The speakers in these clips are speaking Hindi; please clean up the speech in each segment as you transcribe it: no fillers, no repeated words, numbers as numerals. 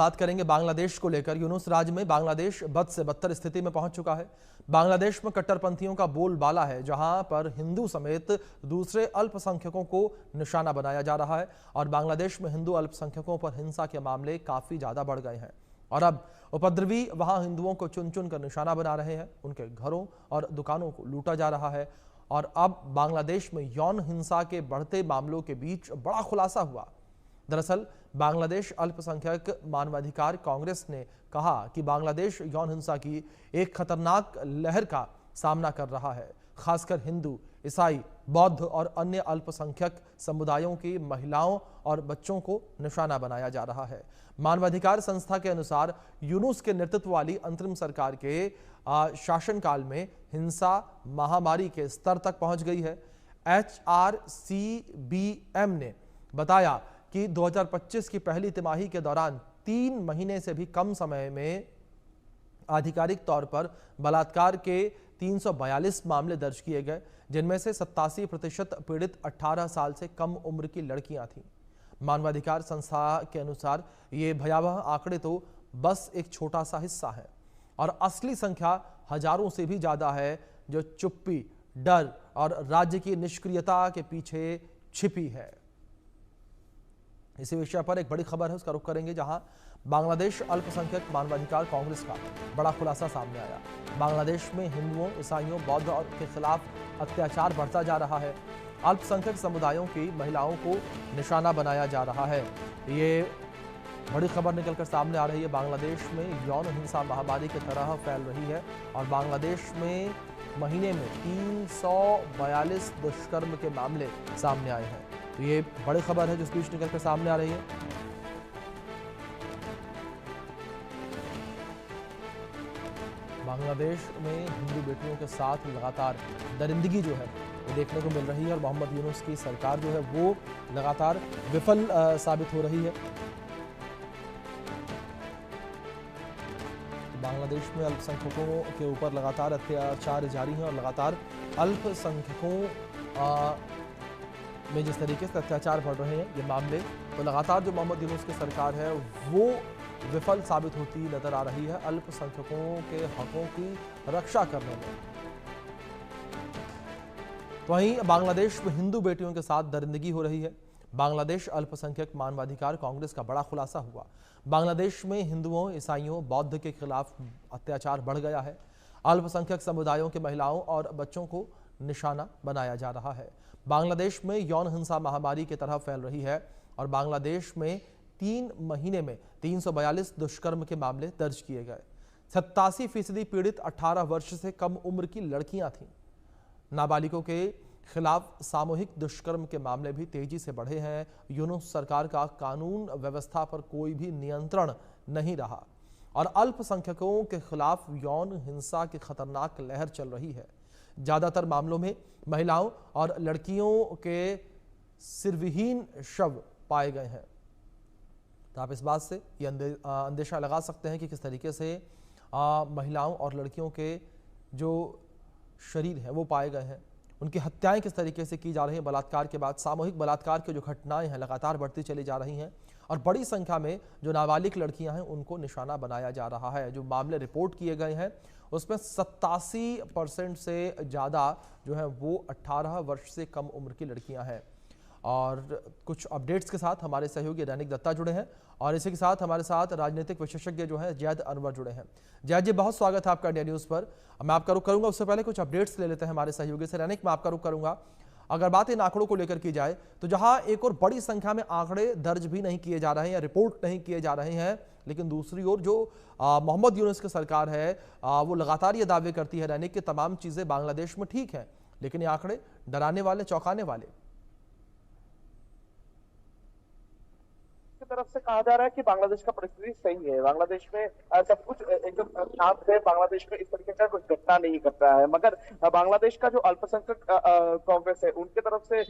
बात करेंगे बांग्लादेश को लेकर। यूनुस राज्य में बांग्लादेश बद से बदतर स्थिति में पहुंच चुका है। बांग्लादेश में कट्टरपंथियों का बोलबाला है, जहां पर हिंदू समेत दूसरे अल्पसंख्यकों को निशाना बनाया जा रहा है और बांग्लादेश में हिंदू अल्पसंख्यकों पर हिंसा के मामले काफी ज्यादा बढ़ गए हैं और अब उपद्रवी वहां हिंदुओं को चुन चुन कर निशाना बना रहे हैं। उनके घरों और दुकानों को लूटा जा रहा है और अब बांग्लादेश में यौन हिंसा के बढ़ते मामलों के बीच बड़ा खुलासा हुआ। दरअसल बांग्लादेश अल्पसंख्यक मानवाधिकार कांग्रेस ने कहा कि बांग्लादेश यौन हिंसा की एक खतरनाक लहर का सामना कर रहा है। खासकर हिंदू, ईसाई, बौद्ध और अन्य अल्पसंख्यक समुदायों की महिलाओं और बच्चों को निशाना बनाया जा रहा है। मानवाधिकार संस्था के अनुसार यूनुस के नेतृत्व वाली अंतरिम सरकार के शासनकाल में हिंसा महामारी के स्तर तक पहुंच गई है। HRCBM ने बताया कि 2025 की पहली तिमाही के दौरान 3 महीने से भी कम समय में आधिकारिक तौर पर बलात्कार के 342 मामले दर्ज किए गए, जिनमें से 87% पीड़ित 18 साल से कम उम्र की लड़कियां थीं। मानवाधिकार संस्था के अनुसार ये भयावह आंकड़े तो बस एक छोटा सा हिस्सा है और असली संख्या हजारों से भी ज्यादा है, जो चुप्पी, डर और राज्य की निष्क्रियता के पीछे छिपी है। इसी विषय पर एक बड़ी खबर है, उसका रुख करेंगे, जहां बांग्लादेश अल्पसंख्यक मानवाधिकार कांग्रेस का बड़ा खुलासा सामने आया। बांग्लादेश में हिंदुओं, ईसाइयों, बौद्ध और के खिलाफ अत्याचार बढ़ता जा रहा है। अल्पसंख्यक समुदायों की महिलाओं को निशाना बनाया जा रहा है। ये बड़ी खबर निकलकर सामने आ रही है। बांग्लादेश में यौन हिंसा महामारी की तरह फैल रही है और बांग्लादेश में महीने में 342 दुष्कर्म के मामले सामने आए हैं। तो ये बड़ी खबर है जो इस बीच निकलकर सामने आ रही है। बांग्लादेश में हिंदू बेटियों के साथ लगातार दरिंदगी जो है वो देखने को मिल रही है और मोहम्मद यूनुस की सरकार जो है वो लगातार विफल साबित हो रही है। बांग्लादेश में अल्पसंख्यकों के ऊपर लगातार अत्याचार जारी है और लगातार अल्पसंख्यकों में जिस तरीके से अत्याचार बढ़ रहे हैं ये मामले, तो लगातार जो मोहम्मद यूनुस की सरकार है वो विफल साबित होती नजर आ रही है अल्पसंख्यकों के हकों की रक्षा करने में। वहीं बांग्लादेश में हिंदू बेटियों के साथ दरिंदगी हो रही है। बांग्लादेश अल्पसंख्यक मानवाधिकार कांग्रेस का बड़ा खुलासा हुआ। बांग्लादेश में हिंदुओं, ईसाइयों, बौद्ध के खिलाफ अत्याचार बढ़ गया है। अल्पसंख्यक समुदायों के महिलाओं और बच्चों को निशाना बनाया जा रहा है। बांग्लादेश में यौन हिंसा महामारी की तरह फैल रही है और बांग्लादेश में 3 महीने में 342 दुष्कर्म के मामले दर्ज किए गए। 87% पीड़ित 18 वर्ष से कम उम्र की लड़कियां थीं। नाबालिगों के खिलाफ सामूहिक दुष्कर्म के मामले भी तेजी से बढ़े हैं। यूनुस सरकार का कानून व्यवस्था पर कोई भी नियंत्रण नहीं रहा और अल्पसंख्यकों के खिलाफ यौन हिंसा की खतरनाक लहर चल रही है। ज्यादातर मामलों में महिलाओं और लड़कियों के सिरविहीन शव पाए गए हैं। तो आप इस बात से ये अंदेशा लगा सकते हैं कि किस तरीके से महिलाओं और लड़कियों के जो शरीर हैं वो पाए गए हैं, उनकी हत्याएं किस तरीके से की जा रही हैं। बलात्कार के बाद सामूहिक बलात्कार की जो घटनाएं हैं लगातार बढ़ती चली जा रही हैं और बड़ी संख्या में जो नाबालिग लड़कियां हैं उनको निशाना बनाया जा रहा है। जो मामले रिपोर्ट किए गए हैं उसमें 87% से ज़्यादा जो है वो 18 वर्ष से कम उम्र की लड़कियां हैं। और कुछ अपडेट्स के साथ हमारे सहयोगी दैनिक दत्ता जुड़े हैं और इसी के साथ हमारे साथ राजनीतिक विशेषज्ञ जो है जैद अनवर जुड़े हैं। जैद जी, बहुत स्वागत है आपका इंडिया न्यूज़ पर। मैं आपका रुख करूंगा, उससे पहले कुछ अपडेट्स ले लेते हैं हमारे सहयोगी से। दैनिक, मैं आपका रुख करूंगा। अगर बात इन आंकड़ों को लेकर की जाए तो जहां एक और बड़ी संख्या में आंकड़े दर्ज भी नहीं किए जा रहे हैं या रिपोर्ट नहीं किए जा रहे हैं, लेकिन दूसरी ओर जो मोहम्मद यूनुस की सरकार है वो लगातार ये दावे करती है दैनिक कि तमाम चीजें बांग्लादेश में ठीक है, लेकिन ये आंकड़े डराने वाले, चौंकाने वाले। तरफ से कहा जा रहा है कि बांग्लादेश का परिस्थिति सही है, बांग्लादेश में सब कुछ एकदम शांत है, बांग्लादेश में इस तरीके का कुछ घटना नहीं घट रहा है। मगर बांग्लादेश का जो अल्पसंख्यक कांग्रेस है उनके तरफ से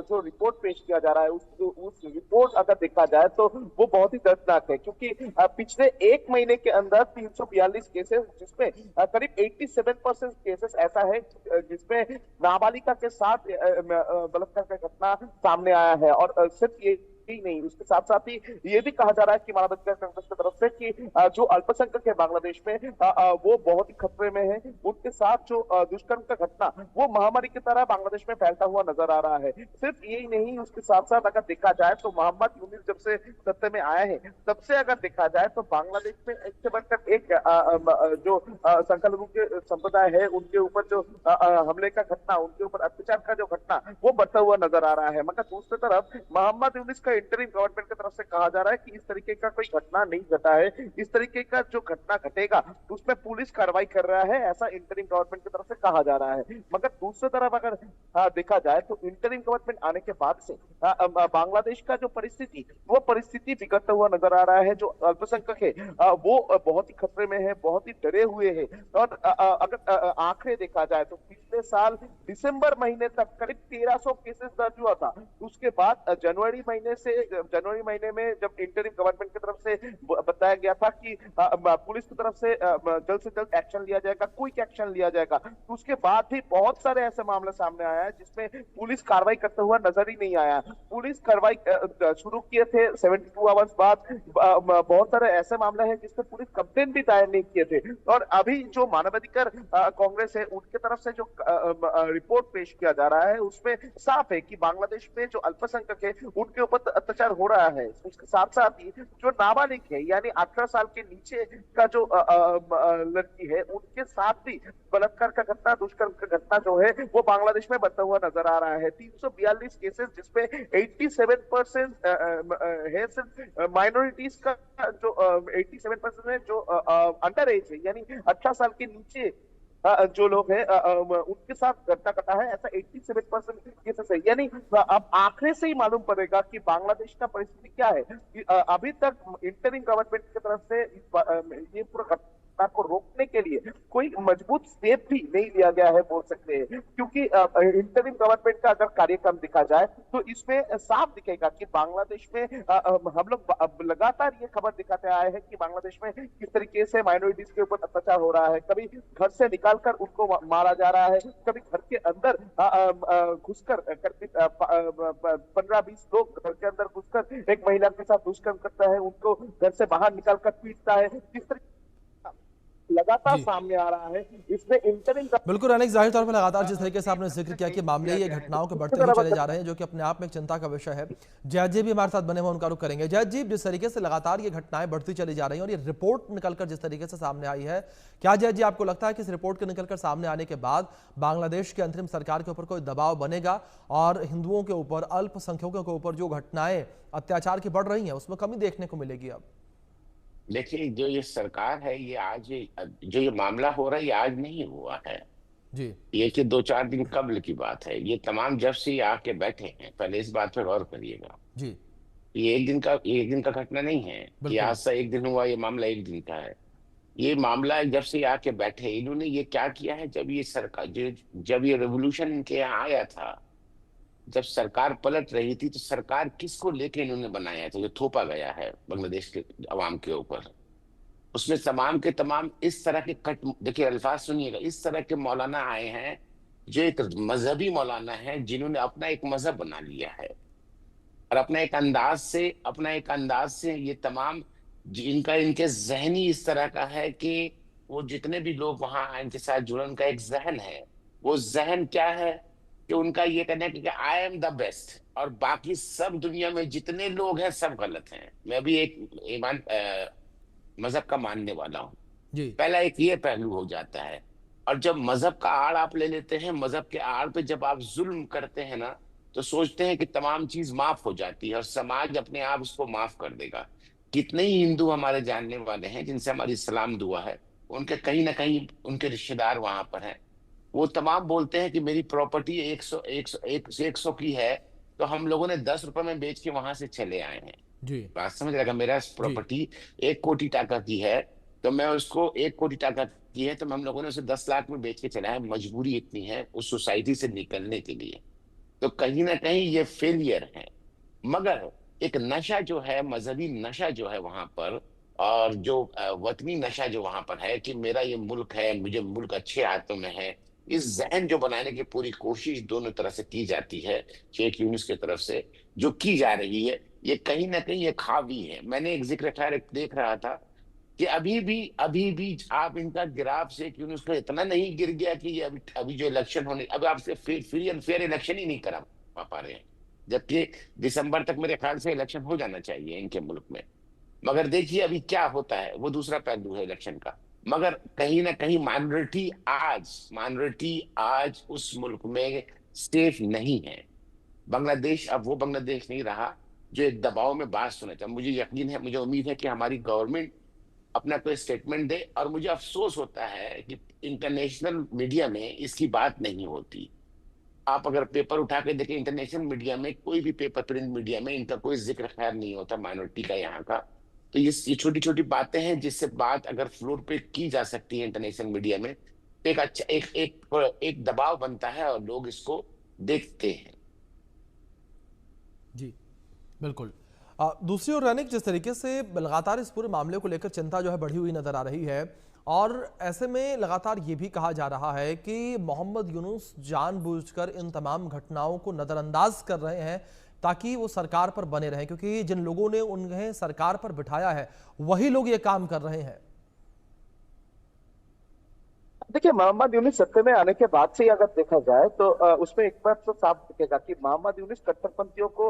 जो रिपोर्ट पेश किया जा रहा है उस रिपोर्ट अगर देखा जाए तो वो बहुत ही दर्दनाक है, क्योंकि पिछले 1 महीने के अंदर 342 केसेस, जिसमें करीब 87% केसेस ऐसा है जिसमें नाबालिगा के साथ बलात्कार का घटना सामने आया है। और सिर्फ ये ही नहीं, उसके साथ साथ ही ये भी कहा जा रहा है कि मानवाधिकार कांग्रेस की तरफ से कि जो अल्पसंख्यक है बांग्लादेश में वो बहुत ही खतरे में है। उनके साथ जो दुष्कर्म का घटना वो महामारी की तरह बांग्लादेश में फैलता हुआ नजर आ रहा है। सिर्फ यही नहीं, उसके साथ साथ अगर देखा जाए तो मोहम्मद यूनिस जब से सत्ते में आए हैं तब से अगर देखा जाए तो बांग्लादेश में एक से बढ़कर एक जो संख्यालघु के संप्रदाय है उनके ऊपर जो हमले का घटना, उनके ऊपर अत्याचार का जो घटना वो बढ़ता हुआ नजर आ रहा है। मगर दूसरी तरफ मोहम्मद यूनिस का इंटरिम गवर्नमेंट की तरफ से कहा जा रहा है कि इस तरीके का कोई घटना नहीं घटा है, इस तरीके का जो घटना घटेगा उसमें पुलिस कार्रवाई कर रहा है, ऐसा इंटरिम गवर्नमेंट की तरफ से कहा जा रहा है। मगर दूसरी तरफ अगर देखा जाए तो इंटरिम गवर्नमेंट आने के बाद से बांग्लादेश का जो परिस्थिति वो परिस्थिति बिगड़ता हुआ नजर आ रहा है। जो अल्पसंख्यक है वो बहुत ही खतरे में है, बहुत ही डरे हुए है। और अगर आंकड़े देखा जाए तो पिछले साल दिसंबर महीने तक करीब 1300 केसेस दर्ज हुआ था। उसके बाद जनवरी महीने में जब इंटरिम गवर्नमेंट की तरफ से बताया गया था कि पुलिस की तरफ से जल्द से जल्द एक्शन लिया जाएगा, क्विक एक्शन लिया जाएगा, तो उसके बाद भी बहुत सारे ऐसे मामले सामने आया है जिसमें पुलिस कार्रवाई करते हुआ नजर ही नहीं आया। पुलिस कार्रवाई शुरू किए थे 72 आवर्स बाद, बहुत सारे ऐसे मामले हैं जिसमें पुलिस कंप्लेन भी दायर नहीं किए थे। और अभी जो मानवाधिकार कांग्रेस है उनके तरफ से जो रिपोर्ट पेश किया जा रहा है उसमें साफ है कि बांग्लादेश में जो अल्पसंख्यक है उनके ऊपर अत्याचार हो रहा है। उसके साथ साथ ही जो नाबालिग है यानी 18 साल के नीचे का जो लड़की है उनके साथ भी बलात्कार का घटना, दुष्कर्म का घटना जो है वो बांग्लादेश में बढ़ता हुआ नजर आ रहा है। 342 केसेस जिसमें 87% है सिर्फ माइनॉरिटीज का, जो 87% है जो अंडर एज है यानी 18 साल के नीचे जो लोग हैं उनके साथ घटना घटा है, ऐसा 87% केसेस है। यानी अब आंकड़े से ही मालूम पड़ेगा कि बांग्लादेश का परिस्थिति क्या है। कि अभी तक इंटरिम गवर्नमेंट की तरफ से ये पूरा घटना को रोकने के लिए कोई मजबूत स्टेप भी नहीं लिया गया है बोल सकते हैं। क्योंकि इंटरिम गवर्नमेंट का अगर कार्यक्रम देखा जाए तो इसमें साफ दिखेगा कि बांग्लादेश में हम लोग लगातार ये खबर दिखाते आए हैं कि बांग्लादेश में किस तरीके से माइनॉरिटीज के ऊपर अत्याचार हो रहा है। कभी घर से निकालकर उनको मारा जा रहा है, कभी घर के अंदर घुसकर 15-20 लोग घर के अंदर घुसकर एक महिला के साथ दुष्कर्म करता है, उनको घर से बाहर निकालकर पीटता है। किस तरीके लगातार जी सामने आ रहा है, इसमें इंटरिम बिल्कुल अनेक जाहिर तौर पर लगातार जिस तरीके से आपने जिक्र किया कि मामले ये घटनाओं के बढ़ते ही चले जा रहे हैं जो कि अपने आप में एक चिंता का विषय है। जयद जी भी हमारे साथ बने हुए उनका रुख करेंगे। जयद जी, जिस तरीके से लगातार ये घटनाएं बढ़ती चली जा रही हैं और ये रिपोर्ट निकलकर जिस तरीके से सामने आई है, क्या जयद जी आपको लगता है कि इस रिपोर्ट के निकलकर सामने आने के बाद बांग्लादेश की अंतरिम सरकार के ऊपर कोई दबाव बनेगा और हिंदुओं के ऊपर, अल्पसंख्यकों के ऊपर जो घटनाएं अत्याचार की बढ़ रही हैं उसमें कमी देखने को मिलेगी? अब देखिए, जो ये सरकार है ये आज, जो ये मामला हो रहा है ये आज नहीं हुआ है। जी ये कि 2-4 दिन कबल की बात है। ये तमाम जब से ये आके बैठे हैं, पहले इस बात पर गौर करिएगा। जी ये एक दिन का घटना नहीं है। ये बिल्कुल आज से एक दिन हुआ, ये मामला एक दिन का है। ये मामला जब से ये आके बैठे, इन्होंने ये क्या किया है, जब ये सरकार जब ये रेवोल्यूशन इनके यहाँ आया था, जब सरकार पलट रही थी, तो सरकार किसको लेके इन्होंने बनाया था, जो थोपा गया है बांग्लादेश के अवाम के ऊपर, उसमें तमाम के तमाम इस तरह के कट, देखिए अल्फाज सुनिएगा, इस तरह के मौलाना आए हैं जो एक मजहबी मौलाना है, जिन्होंने अपना एक मजहब बना लिया है और अपना एक अंदाज से ये तमाम जिनका इनके जहनी इस तरह का है कि वो जितने भी लोग वहां इनके साथ जुड़े, उनका एक जहन है। वो जहन क्या है कि उनका ये कहना है कि आई एम द बेस्ट और बाकी सब दुनिया में जितने लोग हैं सब गलत हैं। मैं भी एक मजहब का मानने वाला हूँ। जी पहला एक ये पहलू हो जाता है। और जब मजहब का आड़ आप ले लेते हैं, मजहब के आड़ पे जब आप जुल्म करते हैं ना, तो सोचते हैं कि तमाम चीज माफ हो जाती है और समाज अपने आप उसको माफ कर देगा। कितने ही हिंदू हमारे जानने वाले हैं जिनसे हमारी सलाम दुआ है, उनके कहीं ना कहीं उनके रिश्तेदार वहां पर हैं, वो तमाम बोलते हैं कि मेरी प्रॉपर्टी 100 की है, तो हम लोगों ने 10 रुपए में बेच के वहां से चले आए हैं। जी बात समझ रहा, मेरा जी प्रॉपर्टी 1 कोटी टाका की है, तो मैं उसको 1 कोटी टाका की है, तो हम लोगों ने उसे 10 लाख में बेच के चला है। मजबूरी इतनी है उस सोसाइटी से निकलने के लिए। तो कहीं ना कहीं ये फेलियर है। मगर एक नशा जो है, मजहबी नशा जो है वहां पर, और जो वतनी नशा जो वहां पर है कि मेरा ये मुल्क है, मुझे मुल्क अच्छे हाथों में है, इस जहन जो बनाने की पूरी कोशिश दोनों तरफ से की जाती है, शेख यूनुस की तरफ से जो की जा रही है, ये कहीं ना कहीं ये खावी है। मैंने एक जिक्र खैर देख रहा था कि अभी भी आप इनका ग्राफ शेख यूनुस का इतना नहीं गिर गया कि ये अभी अभी जो इलेक्शन होने, अब आपसे फ्री एंड फेयर इलेक्शन ही नहीं करा पा रहे हैं, जबकि दिसंबर तक मेरे ख्याल से इलेक्शन हो जाना चाहिए इनके मुल्क में। मगर देखिए अभी क्या होता है, वो दूसरा पहलू है इलेक्शन का। मगर कहीं ना कहीं माइनॉरिटी आज उस मुल्क में सेफ नहीं है। बांग्लादेश अब वो बांग्लादेश नहीं रहा जो एक दबाव में बात सुना था। मुझे यकीन है, मुझे उम्मीद है कि हमारी गवर्नमेंट अपना कोई स्टेटमेंट दे। और मुझे अफसोस होता है कि इंटरनेशनल मीडिया में इसकी बात नहीं होती। आप अगर पेपर उठा के देखें, इंटरनेशनल मीडिया में, कोई भी पेपर, प्रिंट मीडिया में इनका कोई जिक्र खैर नहीं होता माइनॉरिटी का यहाँ का। तो ये छोटी छोटी बातें हैं जिससे बात अगर फ्लोर पे की जा सकती है इंटरनेशनल मीडिया में, तो एक अच्छा एक दबाव बनता है और लोग इसको देखते हैं। जी बिल्कुल। दूसरी ओर रैनिक, जिस तरीके से लगातार इस पूरे मामले को लेकर चिंता जो है बढ़ी हुई नजर आ रही है, और ऐसे में लगातार ये भी कहा जा रहा है कि मोहम्मद यूनुस जानबूझकर इन तमाम घटनाओं को नजरअंदाज कर रहे हैं ताकि वो सरकार पर बने रहें, क्योंकि जिन लोगों ने उन्हें सरकार पर बिठाया है वही लोग ये काम कर रहे हैं। देखिए, मोहम्मद यूनुस सत्ता में आने के बाद से ही अगर देखा जाए तो उसमें एक बात तो साफ दिखेगा कि मोहम्मद यूनुस कट्टरपंथियों को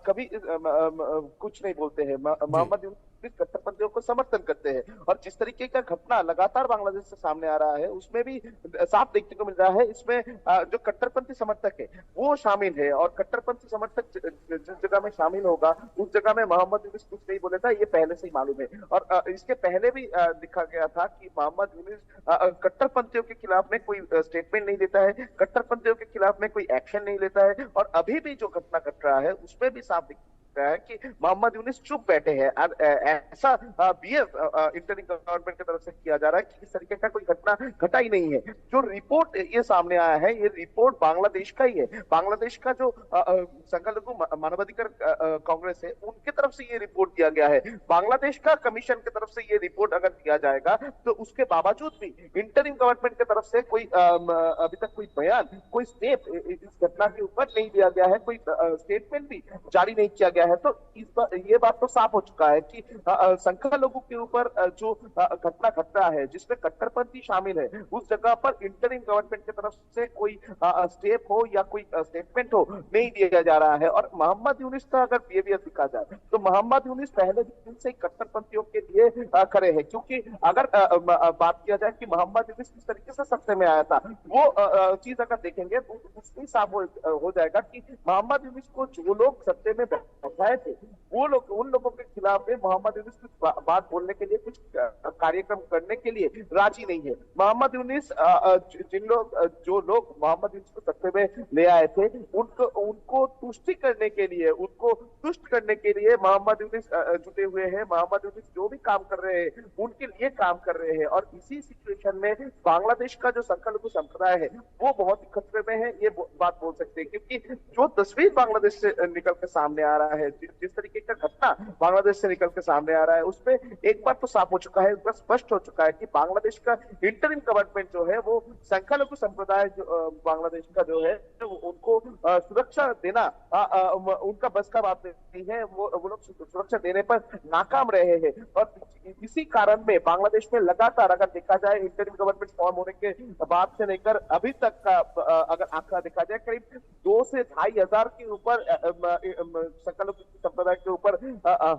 कभी कुछ नहीं बोलते हैं। जी मोहम्मद यूनुस कट्टरपंथियों को समर्थन करते हैं, और जिस तरीके का घटना लगातार बांग्लादेश से सामने आ रहा है उसमें भी साफ देखने को मिल रहा है। इसमें जो कट्टरपंथी समर्थक है वो शामिल है, और कट्टरपंथी समर्थक जिस जगह में शामिल होगा उस जगह में मोहम्मद यूनुस कुछ नहीं बोलेगा, ये पहले से ही मालूम है। और इसके पहले भी दिखा गया था कि मोहम्मद यूनुस कट्टरपंथियों के खिलाफ में कोई स्टेटमेंट नहीं देता है, कट्टरपंथियों के खिलाफ में कोई एक्शन नहीं लेता है। और अभी भी जो घटना घट रहा है उसमें भी साफ दिख रहा है कि मोहम्मद यूनुस चुप बैठे हैं। ऐसा बिहेव इंटरिम गवर्नमेंट की तरफ से किया जा रहा है कि इस तरीके का कोई घटना घटा ही नहीं है। जो रिपोर्ट ये सामने आया है, ये रिपोर्ट बांग्लादेश का ही है। बांग्लादेश का जो संख्यालघु मानवाधिकार कांग्रेस है उनके तरफ से ये रिपोर्ट दिया गया है। बांग्लादेश का कमीशन की तरफ से ये रिपोर्ट अगर दिया जाएगा तो उसके बावजूद भी इंटरिम गवर्नमेंट की तरफ से कोई अभी तक कोई बयान, कोई स्टेप इस घटना के ऊपर नहीं दिया गया है, कोई स्टेटमेंट भी जारी नहीं किया गया है। तो ये बात तो साफ हो चुका है कि संख्यालघु के ऊपर जो घटना घट रहा है जिसमें कट्टरपंथी शामिल है, उस जगह पर इंटरिम गवर्नमेंट की तरफ से कोई स्टेप हो या कोई स्टेटमेंट हो नहीं दिया जा रहा है। और मोहम्मद यूनुस का अगर बिहेवियर देखा जाए तो मोहम्मद यूनुस पहले दिन से कट्टरपंथियों के लिए खड़े हैं, क्योंकि अगर बात किया जाए कि मोहम्मद यूनुस किस तरीके से सत्ते में आया था, वो चीज अगर देखेंगे तो उसमें साफ हो जाएगा कि मोहम्मद यूनुस को जो लोग सत्ते में बैठाए थे वो लोग, उन लोगों के खिलाफ में मोहम्मद यूनुस कुछ बात बोलने के लिए, कुछ कार्यक्रम करने के लिए राजी नहीं है। मोहम्मद यूनुस जो लोग मोहम्मद यूनुस को सत्ते में ले आए थे उनको तुष्टि करने के लिए, उनको तुष्ट करने के लिए मोहम्मद यूनुस जुटे हुए हैं। मोहम्मद यूनुस जो भी काम कर रहे हैं उनके लिए काम कर रहे हैं। और इसी सिचुएशन में बांग्लादेश का जो संख्यालघु संप्रदाय है वो बहुत ही खतरे में है, ये बात बोल सकते हैं। क्योंकि जो तस्वीर बांग्लादेश से निकल के सामने आ रहा है, जिस तरीके का घटना बांग्लादेश से निकल के सामने आ रहा है, उसमें एक बात तो साफ हो चुका है, एक बात स्पष्ट हो चुका है कि बांग्लादेश का इंटरिम गवर्नमेंट जो है वो संख्यालघु संप्रदाय जो बांग्लादेश का जो है उनको सुरक्षा देना उनका बस का बात नहीं है। वो लोग सुरक्षा देने पर नाकाम रहे हैं। और इसी कारण में बांग्लादेश में लगातार अगर देखा जाए इंटरिम गवर्नमेंट फॉर्म होने के बाद से लेकर अभी तक का अगर आंकड़ा देखा जाए करीब 2 से 2,500 हजार के ऊपर संख्यालघु संप्रदाय के ऊपर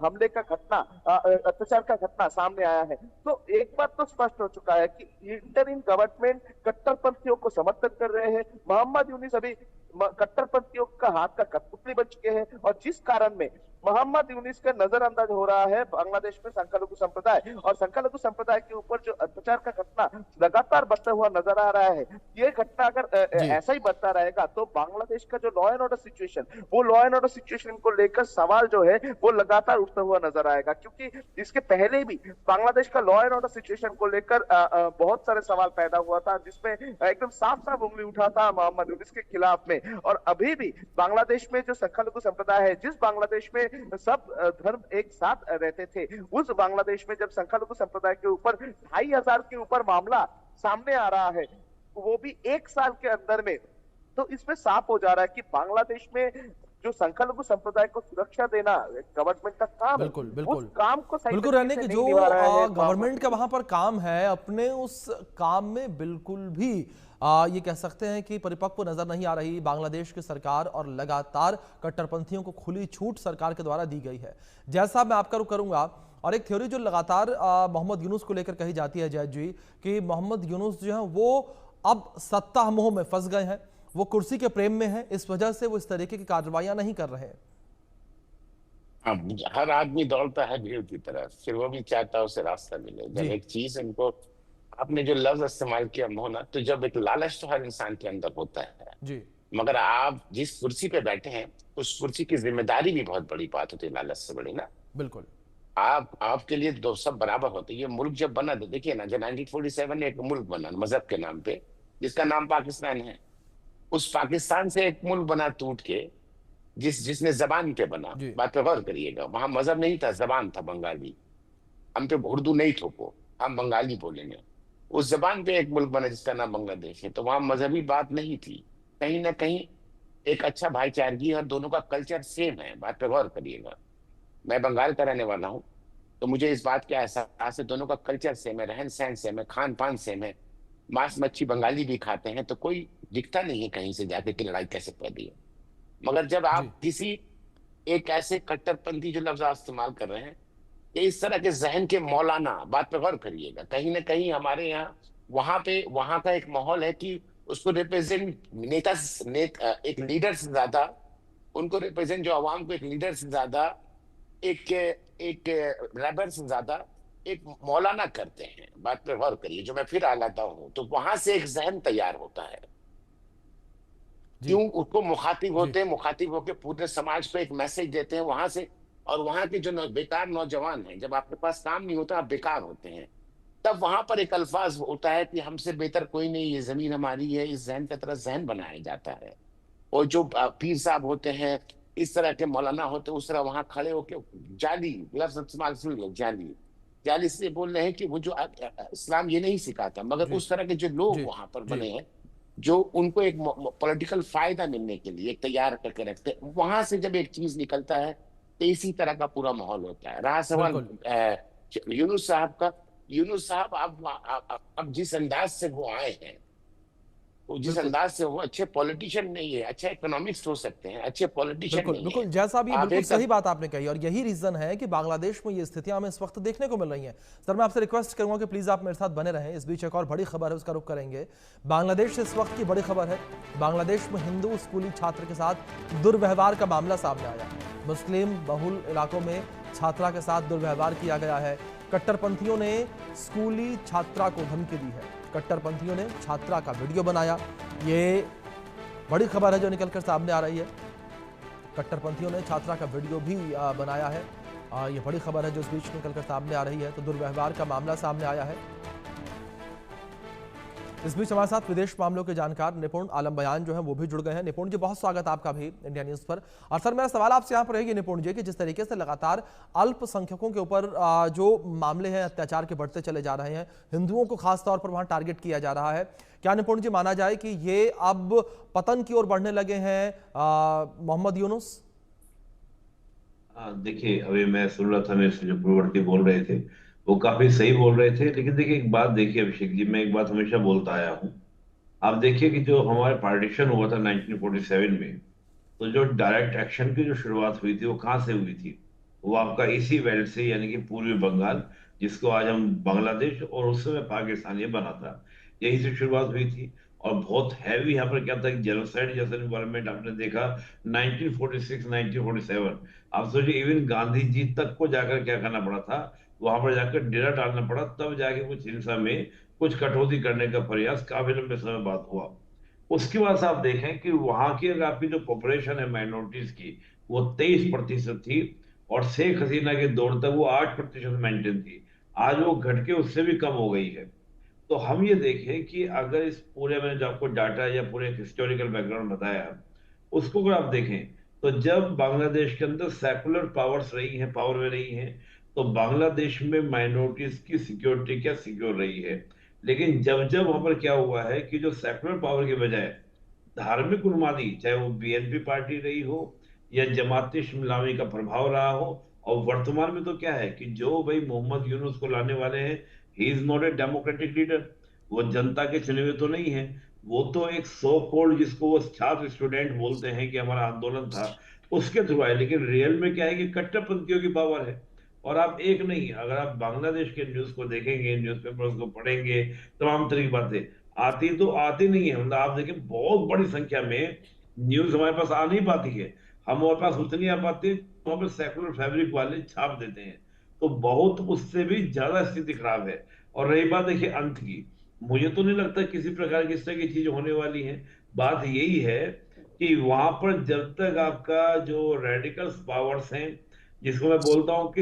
हमले का घटना, अत्याचार का घटना सामने आया है। तो एक बात तो स्पष्ट हो चुका है कि इंटरिम गवर्नमेंट कट्टरपंथियों को समर्थन कर रहे हैं। मोहम्मद यूनुस अभी कट्टरपंथियों का हाथ का कठपुतली बन चुके हैं, और जिस कारण में मोहम्मद यूनुस का नजरअंदाज हो रहा है बांग्लादेश में संख्यालघु संप्रदाय, और संख्यालघु संप्रदाय के ऊपर जो अत्याचार का घटना लगातार बढ़ता हुआ नजर आ रहा है, ये घटना अगर ऐसा ही बढ़ता रहेगा तो बांग्लादेश का जो लॉ एंड ऑर्डर सिचुएशन, वो लॉ एंड ऑर्डर सिचुएशन को लेकर सवाल जो है वो लगातार उठता हुआ नजर आएगा। क्योंकि इसके पहले भी बांग्लादेश का लॉ एंड ऑर्डर सिचुएशन को लेकर बहुत सारे सवाल पैदा हुआ था, जिसमें एकदम साफ साफ उंगली उठा था मोहम्मद यूनुस के खिलाफ में। और अभी भी बांग्लादेश में जो संख्यालघु संप्रदाय है, जिस बांग्लादेश में सब धर्म एक साथ रहते थे, उस बांग्लादेश में जब संख्यालघु संप्रदाय के ऊपर 2,500 के ऊपर मामला सामने आ रहा है, वो भी 1 साल के अंदर में। तो इसमें साफ हो जा रहा है कि बांग्लादेश में जो संख्यालघु संप्रदाय को सुरक्षा देना गवर्नमेंट का काम है, बिल्कुल उस बिल्कुल काम को सही बिल्कुल तरीके रहने से की नहीं जो निभा रहा है गवर्नमेंट का वहां पर काम है, अपने उस काम में बिल्कुल भी ये कह सकते हैं कि परिपक्व नजर नहीं आ रही बांग्लादेश की सरकार, और लगातार कट्टरपंथियों को खुली छूट सरकार के द्वारा दी गई है। जैसा मैं आपका रुख करूंगा, और एक थ्योरी जो लगातार मोहम्मद यूनुस को लेकर कही जाती है जैद जी, कि मोहम्मद यूनुस जो है वो अब सत्ता मोह में फंस गए हैं, वो कुर्सी के प्रेम में है, इस वजह से वो इस तरीके की कार्रवाइयां नहीं कर रहे हैं। हाँ, हर आदमी दौड़ता है भीड़ की तरफ, फिर वो भी चाहता है उसे रास्ता मिले। जी जब एक चीज उनको, आपने जो लफ्ज इस्तेमाल किया मोहना, तो जब एक लालच तो हर इंसान के अंदर होता है, जी मगर आप जिस कुर्सी पे बैठे हैं उस कुर्सी की जिम्मेदारी भी बहुत बड़ी बात होती है, लालच से बड़ी ना। बिल्कुल आप आपके लिए दो सब बराबर होते हैं। ये मुल्क जब बना, तो देखिए ना, जब 1947 में एक मुल्क बना मजहब के नाम पे, जिसका नाम पाकिस्तान है, उस पाकिस्तान से एक मुल्क बना टूट के, जिसने जबान पे बना, जी बात पे गौर करिएगा, वहां मजहब नहीं था, जबान था बंगाली। हम पे उर्दू नहीं थोपो, हम बंगाली बोलेंगे। उस जबान पे एक मुल्क बना जिसका नाम बांग्लादेश है, तो वहां मजहबी बात नहीं थी। कहीं ना कहीं एक अच्छा भाईचारगी है, और दोनों का कल्चर सेम है, बात पे गौर करिएगा। मैं बंगाल का रहने वाला हूँ, तो मुझे इस बात का एहसास है, दोनों का कल्चर सेम है, रहन सहन सेम है, खान पान सेम है। मांस मच्छी बंगाली भी खाते हैं, तो कोई दिखता नहीं है कहीं से जाके कि लड़ाई कैसे फैली है। मगर जब जी आप किसी एक ऐसे कट्टरपंथी, जो लफ्ज आप इस्तेमाल कर रहे हैं, ये इस तरह के जहन के मौलाना, बात पे गौर करिएगा, कहीं ना कहीं हमारे यहाँ, वहां पे वहां का एक माहौल है कि उसको रिप्रेजेंट एक लीडर से ज्यादा, उनको रिप्रेजेंट, जो आवाम को एक लीडर से ज्यादा, एक एक रैबर से ज्यादा एक मौलाना करते हैं। बात पे गौर करिए, जो मैं फिर आ लाता हूँ, तो वहां से एक जहन तैयार होता है। जी क्यों उसको मुखातिब जी होते हैं, मुखातिब होकर पूरे समाज को एक मैसेज देते हैं वहां से। और वहां के जो बेकार नौजवान हैं, जब आपके पास काम नहीं होता, आप बेकार होते हैं, तब वहां पर एक अल्फाज होता है कि हमसे बेहतर कोई नहीं, ये जमीन हमारी है, इस जहन की तरह जहन बनाया जाता है। और जो पीर साहब होते हैं, इस तरह के मौलाना होते हैं, उस तरह वहां खड़े होके जाली लफ्ज इस्तेमाल सुन लो, जाली। जाली से बोल रहे हैं कि वो जो इस्लाम ये नहीं सिखाता, मगर जी उस तरह के जो लोग जी वहां पर जी बने हैं, जो उनको एक पॉलिटिकल फायदा मिलने के लिए तैयार करके रखते हैं, वहां से जब एक चीज निकलता है, तो इसी तरह का पूरा माहौल होता है। रहा सवाल बिल्कुल यूनुस साहब का, यूनुस साहब अब जिस अंदाज से वो आए हैं, वो जिस बिल्कुल अंदाज से, वो अच्छे पॉलिटिशियन नहीं है, अच्छे इकोनॉमिक्स हो सकते हैं, अच्छे पॉलिटिशियन बिल्कुल नहीं है। बिल्कुल जैसा भी, आप बिल्कुल एक सही बात आपने कही, और यही रीजन है कि बांग्लादेश में ये स्थितियां हमें इस वक्त देखने को मिल रही हैं। सर, मैं आपसे रिक्वेस्ट करूंगा कि प्लीज आप मेरे साथ बने रहें। इस बीच एक और बड़ी खबर है, उसका रुख करेंगे। बांग्लादेश से इस वक्त की बड़ी खबर है, बांग्लादेश में हिंदू स्कूली छात्र के साथ दुर्व्यवहार का मामला सामने आया। मुस्लिम बहुल इलाकों में छात्रा के साथ दुर्व्यवहार किया गया है। कट्टरपंथियों ने स्कूली छात्रा को धमकी दी है, कट्टरपंथियों ने छात्रा का वीडियो बनाया। ये बड़ी खबर है जो निकलकर सामने आ रही है। कट्टरपंथियों ने छात्रा का वीडियो भी बनाया है। ये बड़ी खबर है जो इस बीच निकलकर सामने आ रही है। तो दुर्व्यवहार का मामला सामने आया है। इस बीच हमारे साथ विदेश मामलों के जानकार निपुण आलम बयान जो है वो भी जुड़ गए हैं। निपुण जी, बहुत स्वागत आपका भी इंडिया न्यूज पर। और सर, मेरा सवाल आपसे यहाँ पर रहेगी निपुण जी, कि जिस तरीके से लगातार अल्पसंख्यकों के ऊपर जो मामले हैं अत्याचार के बढ़ते चले जा रहे हैं, हिंदुओं को खास तौर पर वहां टारगेट किया जा रहा है, क्या निपुण जी माना जाए कि ये अब पतन की ओर बढ़ने लगे हैं मोहम्मद यूनुस? हाँ, देखिए, अभी मैं सुन रहा था, मेरे से जो पूर्ववर्ती बोल रहे थे वो काफी सही बोल रहे थे। लेकिन देखिए, एक बात देखिए अभिषेक जी, मैं एक बात हमेशा बोलता आया हूँ। आप देखिए कि जो हमारे पार्टीशन हुआ था 1947 में, तो जो डायरेक्ट एक्शन की जो शुरुआत हुई थी वो कहाँ से हुई थी? वो आपका इसी बेल्ट से, यानी कि पूर्वी बंगाल, जिसको आज हम बांग्लादेश और उस समय पाकिस्तान ये बना था, यही से शुरुआत हुई थी। और बहुत हैवी यहाँ पर क्या था कि जेनोसाइड जैसा इन्वायरमेंट आपने देखा 1946 1947। आप सोचिए, इवन गांधी जी तक को जाकर क्या करना पड़ा था, वहां पर जाकर डेरा डालना पड़ा, तब जाके कुछ हिंसा में कुछ कटौती करने का प्रयास काफी लंबे समय बाद हुआ। उसके बाद से आप देखें कि वहां की, अगर आपकी जो पॉपुलेशन है माइनॉरिटीज की, वो 23% थी, और शेख हसीना के दौर तक वो 8% मेंटेन थी। आज वो घट के उससे भी कम हो गई है। तो हम ये देखें कि अगर इस पूरे, मैंने जो आपको डाटा या पूरे हिस्टोरिकल बैकग्राउंड बताया, उसको अगर आप देखें, तो जब बांग्लादेश के अंदर सेकुलर पावर्स रही हैं, पावर में रही हैं, तो बांग्लादेश में माइनॉरिटीज की सिक्योरिटी क्या सिक्योर रही है? लेकिन जब जब वहां पर क्या हुआ है कि जो सेकुलर पावर के बजाय धार्मिक उन्मादी, चाहे वो बीएनपी पार्टी रही हो या जमात इस्लामी का प्रभाव रहा हो, और वर्तमान में तो क्या है कि जो भाई मोहम्मद यूनुस को लाने वाले हैं, he is not a democratic leader. वो जनता के चुने हुए तो नहीं है। वो तो एक सो कॉल्ड, जिसको वो छात्र स्टूडेंट बोलते हैं कि हमारा आंदोलन था, उसके थ्रू आए। लेकिन रियल में क्या है कि कट्टरपंथियों की पावर है। और आप एक नहीं, अगर आप बांग्लादेश के न्यूज को देखेंगे, न्यूज़पेपर्स को पढ़ेंगे, तमाम तरह की बातें आती तो आती नहीं है। मतलब आप देखिए बहुत बड़ी संख्या में न्यूज हमारे पास आ नहीं पाती है। हमारे पास उतनी आ पाती है, वहां पर सेकुलर फैब्रिक वाले छाप देते हैं। तो बहुत उससे भी ज्यादा स्थिति खराब है। और रही बात देखिए अंत की, मुझे तो नहीं लगता किसी प्रकार की इस तरह की चीज होने वाली है। बात यही है कि वहां पर जब तक आपका जो रेडिकल्स पावर्स हैं, जिसको मैं बोलता हूँ कि